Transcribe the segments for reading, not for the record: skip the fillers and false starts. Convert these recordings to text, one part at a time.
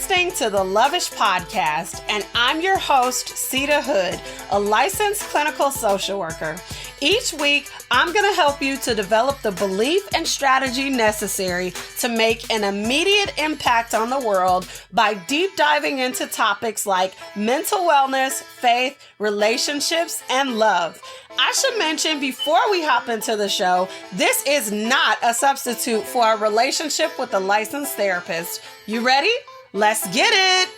listening to the Lovish Podcast, and I'm your host, Sita Hood, a licensed clinical social worker. Each week, I'm going to help you to develop the belief and strategy necessary to make an immediate impact on the world by deep diving into topics like mental wellness, faith, relationships, and love. I should mention before we hop into the show, this is not a substitute for a relationship with a licensed therapist. You ready? Let's get it!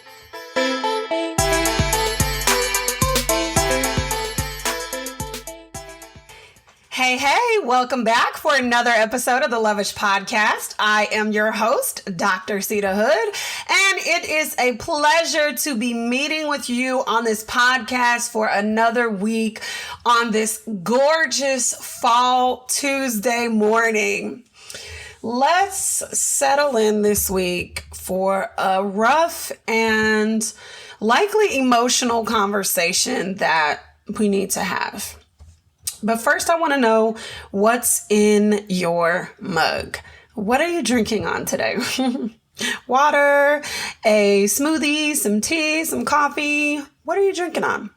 Hey, welcome back for another episode of the Lovish Podcast. I am your host, Dr. Sita Hood, and it is a pleasure to be meeting with you on this podcast for another week on this gorgeous fall Tuesday morning. Let's settle in this week for a rough and likely emotional conversation that we need to have. But first, I want to know what's in your mug. What are you drinking on today? Water, a smoothie, some tea, some coffee. What are you drinking on?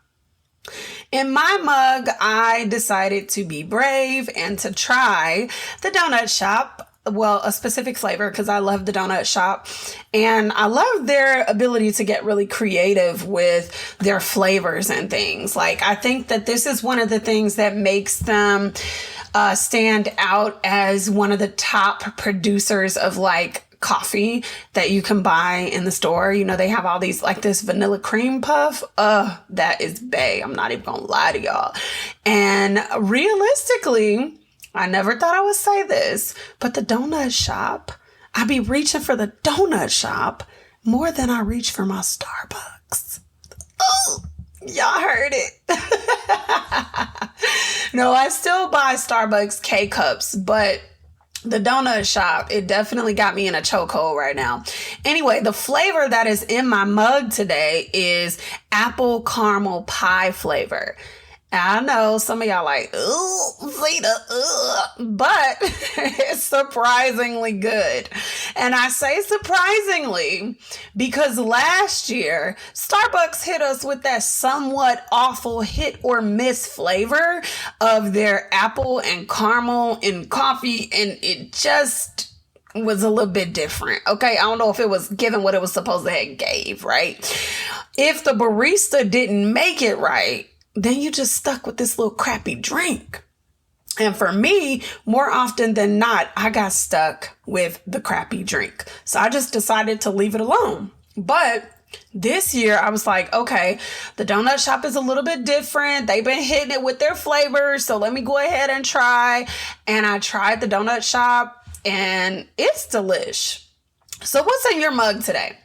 In my mug, I decided to be brave and to try the donut shop. Well, a specific flavor because I love the donut shop and I love their ability to get really creative with their flavors and things. Like, I think that this is one of the things that makes them stand out as one of the top producers of like coffee that you can buy in the store. You know, they have all these like this vanilla cream puff. That is bae. I'm not even gonna lie to y'all. And realistically, I never thought I would say this, but the donut shop, I be reaching for the donut shop more than I reach for my Starbucks. Oh, y'all heard it. No, I still buy Starbucks K-Cups, but the donut shop, it definitely got me in a chokehold right now. Anyway, the flavor that is in my mug today is apple caramel pie flavor. I know some of y'all like, ooh, Zeta, but it's surprisingly good. And I say surprisingly because last year, Starbucks hit us with that somewhat awful hit or miss flavor of their apple and caramel in coffee, and it just was a little bit different. Okay, I don't know if it was given what it was supposed to have gave, right? If the barista didn't make it right, then you just stuck with this little crappy drink. And for me, more often than not, I got stuck with the crappy drink. So I just decided to leave it alone. But this year I was like, okay, the donut shop is a little bit different. They've been hitting it with their flavors. So let me go ahead and try. And I tried the donut shop and it's delish. So what's in your mug today?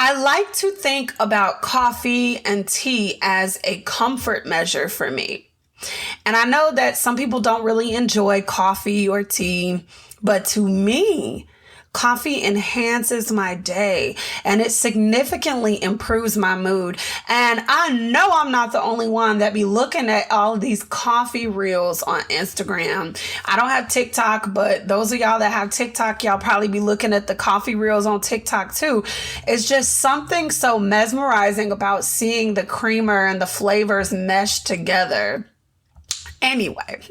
I like to think about coffee and tea as a comfort measure for me. And I know that some people don't really enjoy coffee or tea, but to me, coffee enhances my day and it significantly improves my mood. And I know I'm not the only one that be looking at all of these coffee reels on Instagram. I don't have TikTok, but those of y'all that have TikTok, y'all probably be looking at the coffee reels on TikTok too. It's just something so mesmerizing about seeing the creamer and the flavors mesh together. Anyway,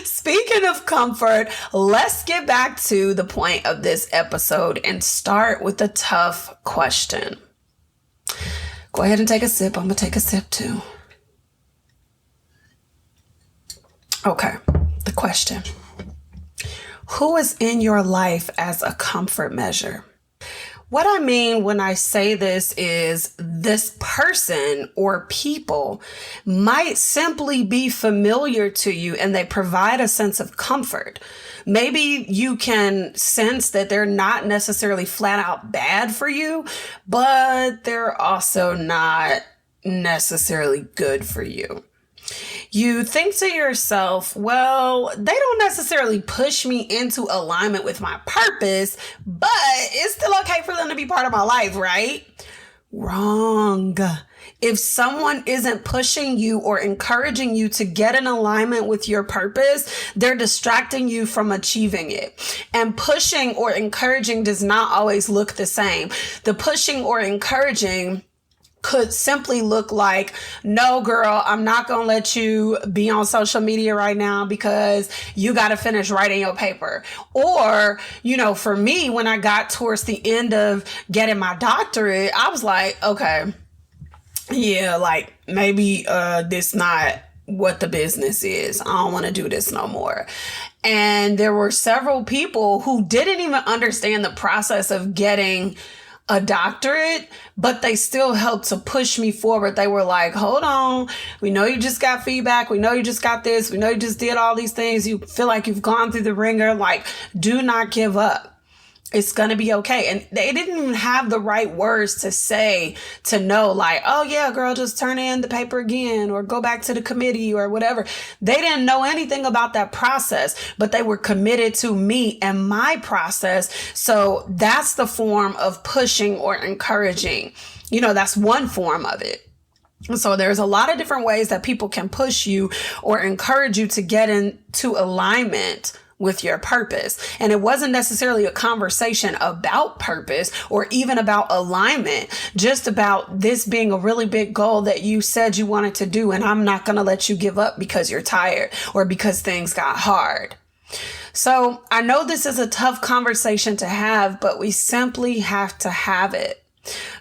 speaking of comfort, let's get back to the point of this episode and start with the tough question. Go ahead and take a sip. I'm going to take a sip too. Okay, the question. Who is in your life as a comfort measure? What I mean when I say this is this person or people might simply be familiar to you and they provide a sense of comfort. Maybe you can sense that they're not necessarily flat out bad for you, but they're also not necessarily good for you. You think to yourself, well, they don't necessarily push me into alignment with my purpose, but it's still okay for them to be part of my life, right? Wrong. If someone isn't pushing you or encouraging you to get in alignment with your purpose, they're distracting you from achieving it. And pushing or encouraging does not always look the same. The pushing or encouraging could simply look like, no, girl, I'm not going to let you be on social media right now because you got to finish writing your paper. Or, for me, when I got towards the end of getting my doctorate, I was like, okay, yeah, like maybe this not what the business is. I don't want to do this no more. And there were several people who didn't even understand the process of getting a doctorate, but they still helped to push me forward. They were like, hold on, we know you just got feedback. We know you just got this. We know you just did all these things. You feel like you've gone through the ringer. Like, do not give up. It's going to be okay. And they didn't even have the right words to say to know, like, oh yeah, girl, just turn in the paper again or go back to the committee or whatever. They didn't know anything about that process, but they were committed to me and my process. So that's the form of pushing or encouraging. That's one form of it. So there's a lot of different ways that people can push you or encourage you to get into alignment with your purpose. And it wasn't necessarily a conversation about purpose or even about alignment, just about this being a really big goal that you said you wanted to do. And I'm not going to let you give up because you're tired or because things got hard. So I know this is a tough conversation to have, but we simply have to have it.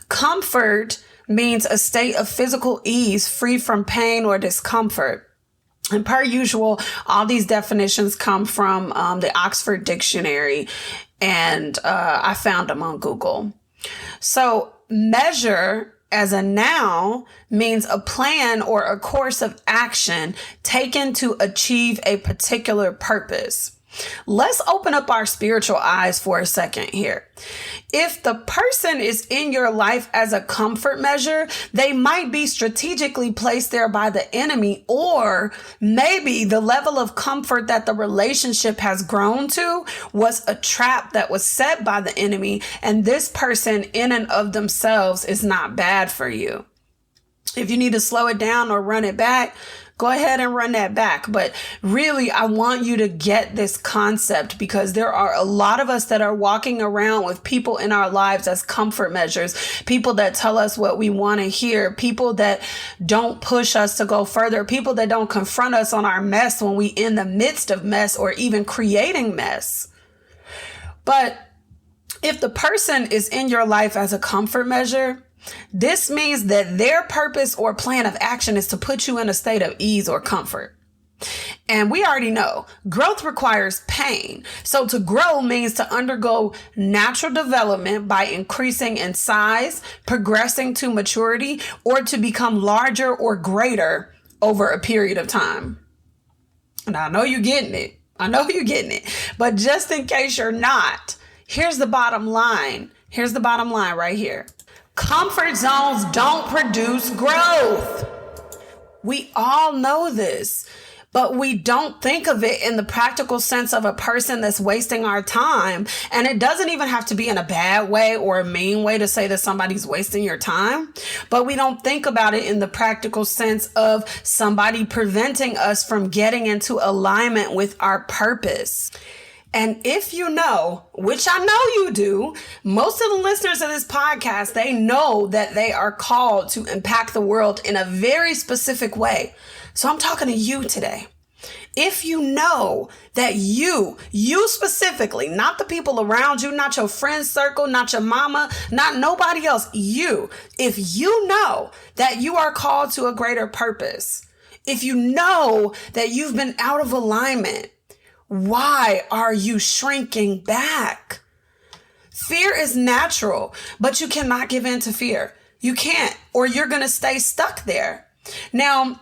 Comfort means a state of physical ease, free from pain or discomfort. And per usual, all these definitions come from the Oxford Dictionary, and I found them on Google. So measure as a noun means a plan or a course of action taken to achieve a particular purpose. Let's open up our spiritual eyes for a second here. If the person is in your life as a comfort measure, they might be strategically placed there by the enemy, or maybe the level of comfort that the relationship has grown to was a trap that was set by the enemy, and this person in and of themselves is not bad for you. If you need to slow it down or run it back, go ahead and run that back. But really, I want you to get this concept because there are a lot of us that are walking around with people in our lives as comfort measures, people that tell us what we want to hear, people that don't push us to go further, people that don't confront us on our mess when we in the midst of mess or even creating mess. But if the person is in your life as a comfort measure, this means that their purpose or plan of action is to put you in a state of ease or comfort. And we already know growth requires pain. So to grow means to undergo natural development by increasing in size, progressing to maturity, or to become larger or greater over a period of time. And I know you're getting it. But just in case you're not, here's the bottom line. Here's the bottom line right here. Comfort zones don't produce growth. We all know this, but we don't think of it in the practical sense of a person that's wasting our time. And it doesn't even have to be in a bad way or a mean way to say that somebody's wasting your time, but we don't think about it in the practical sense of somebody preventing us from getting into alignment with our purpose. And if you know, which I know you do, most of the listeners of this podcast, they know that they are called to impact the world in a very specific way. So I'm talking to you today. If you know that you specifically, not the people around you, not your friend circle, not your mama, not nobody else, if you know that you are called to a greater purpose, if you know that you've been out of alignment, why are you shrinking back? Fear is natural, but you cannot give in to fear. You can't, or you're going to stay stuck there. Now,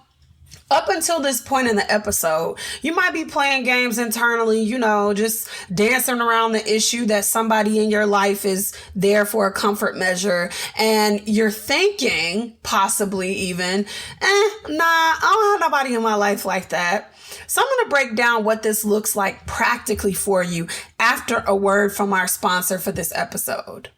up until this point in the episode, you might be playing games internally, just dancing around the issue that somebody in your life is there for a comfort measure. And you're thinking, possibly even, I don't have nobody in my life like that. So I'm going to break down what this looks like practically for you after a word from our sponsor for this episode.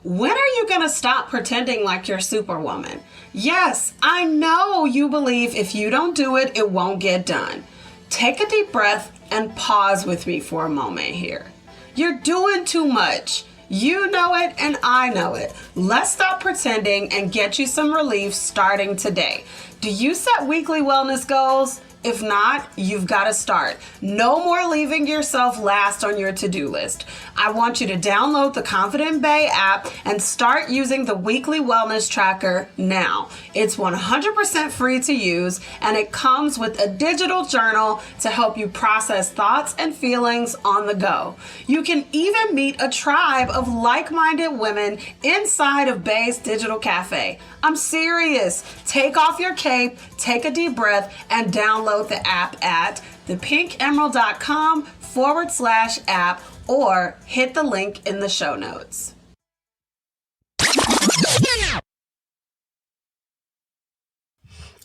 When are you going to stop pretending like you're Superwoman? Yes, I know you believe if you don't do it, it won't get done. Take a deep breath and pause with me for a moment here. You're doing too much. You know it and I know it. Let's stop pretending and get you some relief starting today. Do you set weekly wellness goals? If not, you've got to start. No more leaving yourself last on your to-do list. I want you to download the Confident Bae app and start using the weekly wellness tracker now. It's 100% free to use, and it comes with a digital journal to help you process thoughts and feelings on the go. You can even meet a tribe of like-minded women inside of Bae's Digital Cafe. I'm serious. Take off your cape, take a deep breath, and download the app at thepinkemerald.com/app or hit the link in the show notes.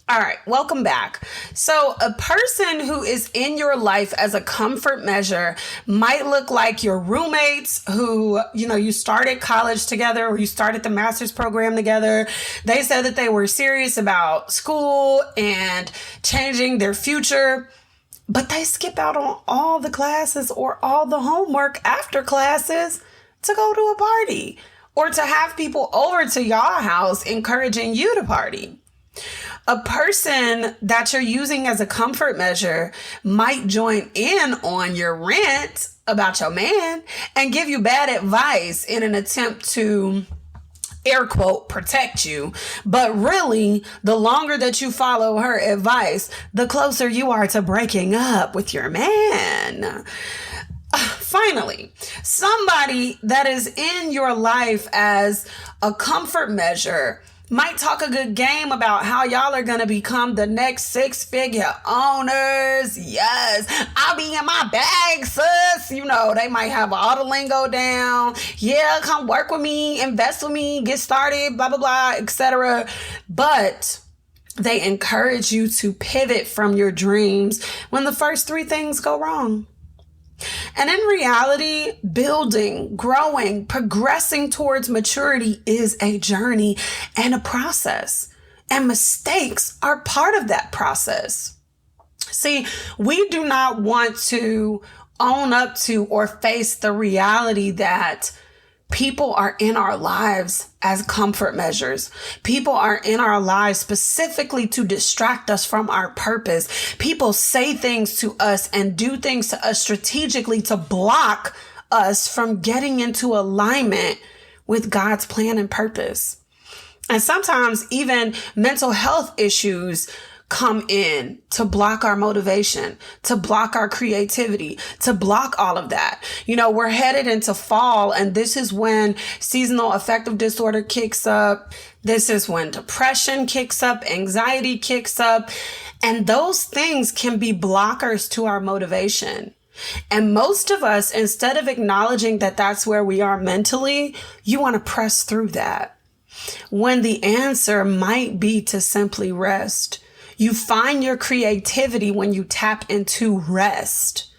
All right, welcome back. So a person who is in your life as a comfort measure might look like your roommates who, you started college together or you started the master's program together. They said that they were serious about school and changing their future, but they skip out on all the classes or all the homework after classes to go to a party or to have people over to y'all house encouraging you to party. A person that you're using as a comfort measure might join in on your rant about your man and give you bad advice in an attempt to, air quote, protect you. But really, the longer that you follow her advice, the closer you are to breaking up with your man. Finally, somebody that is in your life as a comfort measure might talk a good game about how y'all are going to become the next six-figure owners. Yes, I'll be in my bag, sis. They might have all the lingo down. Yeah, come work with me, invest with me, get started, blah, blah, blah, etc. But they encourage you to pivot from your dreams when the first three things go wrong. And in reality, building, growing, progressing towards maturity is a journey and a process. And mistakes are part of that process. See, we do not want to own up to or face the reality that people are in our lives as comfort measures. People are in our lives specifically to distract us from our purpose. People say things to us and do things to us strategically to block us from getting into alignment with God's plan and purpose. And sometimes even mental health issues come in to block our motivation, to block our creativity, to block all of that. We're headed into fall, and this is when seasonal affective disorder kicks up. This is when depression kicks up, anxiety kicks up, and those things can be blockers to our motivation. And most of us, instead of acknowledging that that's where we are mentally, you want to press through that, when the answer might be to simply rest. You find your creativity when you tap into rest.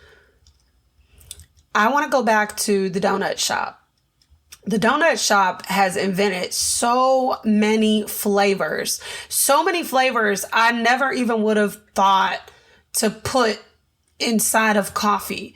I want to go back to the donut shop. The donut shop has invented so many flavors I never even would have thought to put inside of coffee.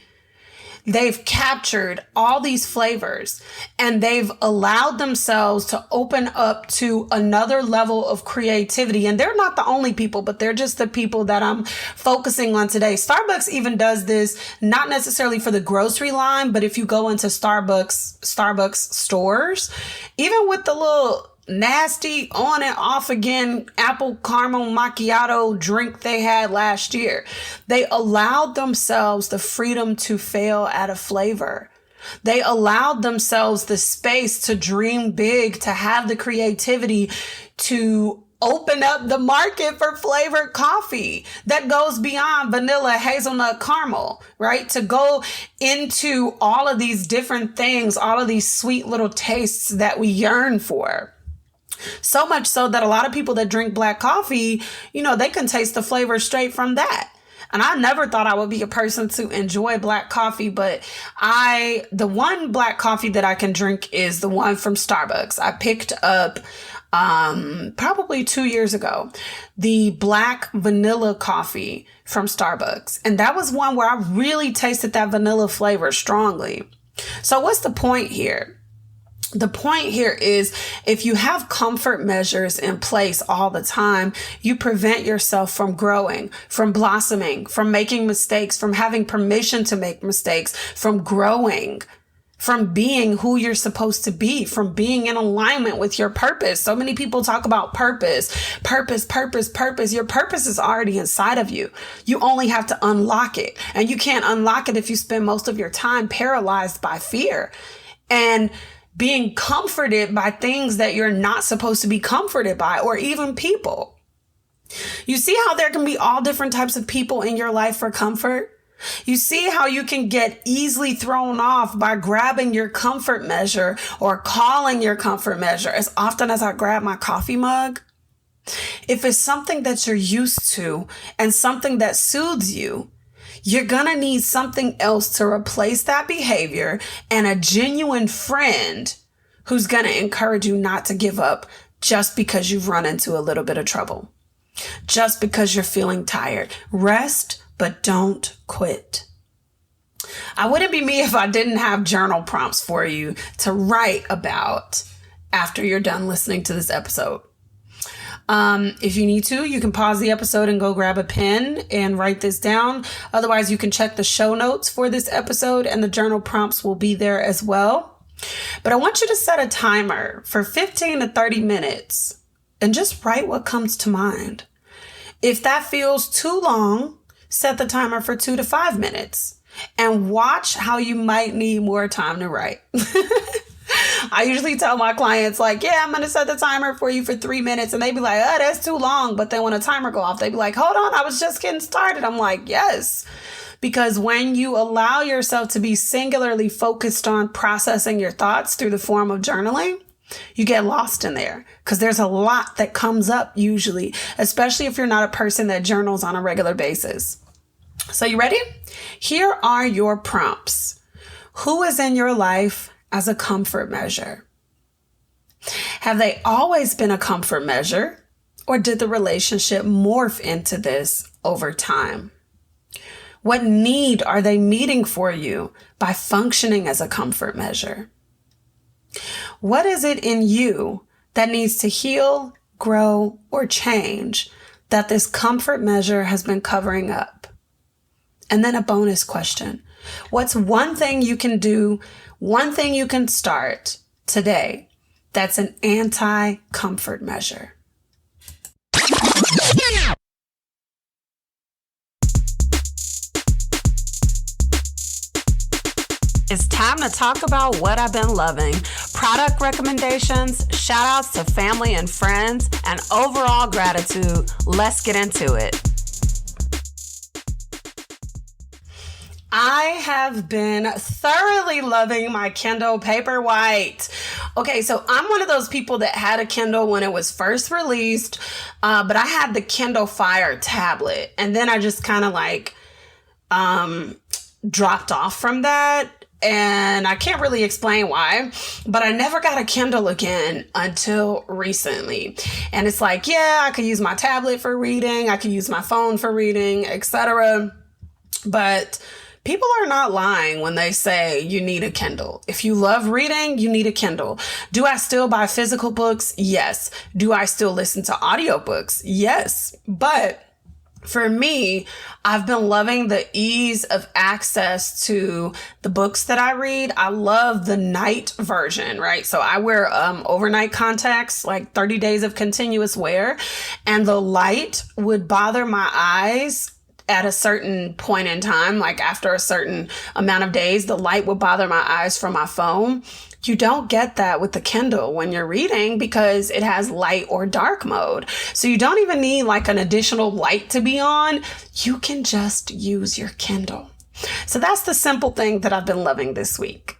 They've captured all these flavors and they've allowed themselves to open up to another level of creativity. And they're not the only people, but they're just the people that I'm focusing on today. Starbucks even does this, not necessarily for the grocery line, but if you go into Starbucks stores, even with the little nasty on and off again apple caramel macchiato drink they had last year, they allowed themselves the freedom to fail at a flavor. They allowed themselves the space to dream big, to have the creativity to open up the market for flavored coffee that goes beyond vanilla, hazelnut, caramel, right? To go into all of these different things, all of these sweet little tastes that we yearn for. So much so that a lot of people that drink black coffee, they can taste the flavor straight from that. And I never thought I would be a person to enjoy black coffee, but the one black coffee that I can drink is the one from Starbucks. I picked up probably 2 years ago, the black vanilla coffee from Starbucks. And that was one where I really tasted that vanilla flavor strongly. So what's the point here? The point here is if you have comfort measures in place all the time, you prevent yourself from growing, from blossoming, from making mistakes, from having permission to make mistakes, from growing, from being who you're supposed to be, from being in alignment with your purpose. So many people talk about purpose. Your purpose is already inside of you. You only have to unlock it. And you can't unlock it if you spend most of your time paralyzed by fear and being comforted by things that you're not supposed to be comforted by, or even people. You see how there can be all different types of people in your life for comfort? You see how you can get easily thrown off by grabbing your comfort measure or calling your comfort measure as often as I grab my coffee mug? If it's something that you're used to and something that soothes you, you're gonna need something else to replace that behavior, and a genuine friend who's gonna encourage you not to give up just because you've run into a little bit of trouble, just because you're feeling tired. Rest, but don't quit. I wouldn't be me if I didn't have journal prompts for you to write about after you're done listening to this episode. If you need to, you can pause the episode and go grab a pen and write this down. Otherwise, you can check the show notes for this episode and the journal prompts will be there as well. But I want you to set a timer for 15 to 30 minutes and just write what comes to mind. If that feels too long, set the timer for 2 to 5 minutes and watch how you might need more time to write. I usually tell my clients like, yeah, I'm going to set the timer for you for 3 minutes. And they be like, oh, that's too long. But then when a timer go off, they be like, hold on, I was just getting started. I'm like, yes, because when you allow yourself to be singularly focused on processing your thoughts through the form of journaling, you get lost in there because there's a lot that comes up usually, especially if you're not a person that journals on a regular basis. So you ready? Here are your prompts. Who is in your life as a comfort measure? Have they always been a comfort measure, or did the relationship morph into this over time? What need are they meeting for you by functioning as a comfort measure? What is it in you that needs to heal, grow, or change that this comfort measure has been covering up? And then a bonus question. What's one thing you can do, one thing you can start today that's an anti-comfort measure? It's time to talk about what I've been loving. Product recommendations, shout outs to family and friends, and overall gratitude. Let's get into it. I have been thoroughly loving my Kindle Paperwhite. Okay, so I'm one of those people that had a Kindle when it was first released, but I had the Kindle Fire tablet, and then I just kind of like dropped off from that. And I can't really explain why, but I never got a Kindle again until recently. And it's like, yeah, I could use my tablet for reading. I could use my phone for reading, etc. But people are not lying when they say you need a Kindle. If you love reading, you need a Kindle. Do I still buy physical books? Yes. Do I still listen to audiobooks? Yes. But for me, I've been loving the ease of access to the books that I read. I love the night version, right? So I wear overnight contacts, like 30 days of continuous wear, and the light would bother my eyes at a certain point in time. Like after a certain amount of days, the light would bother my eyes from my phone. You don't get that with the Kindle when you're reading because it has light or dark mode. So you don't even need like an additional light to be on. You can just use your Kindle. So that's the simple thing that I've been loving this week.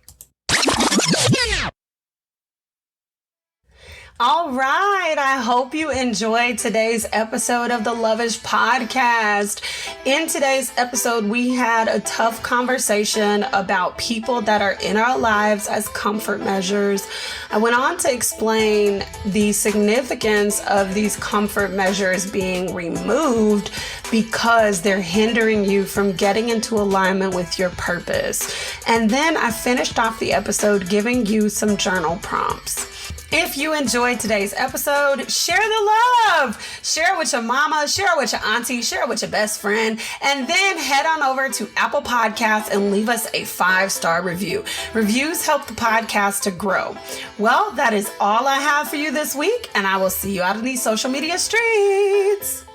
All right. I hope you enjoyed today's episode of the Lovish Podcast. In today's episode, we had a tough conversation about people that are in our lives as comfort measures. I went on to explain the significance of these comfort measures being removed because they're hindering you from getting into alignment with your purpose. And then I finished off the episode giving you some journal prompts. If you enjoyed today's episode, share the love. Share it with your mama, share it with your auntie, share it with your best friend, and then head on over to Apple Podcasts and leave us a 5-star review. Reviews help the podcast to grow. Well, that is all I have for you this week, and I will see you out in these social media streets.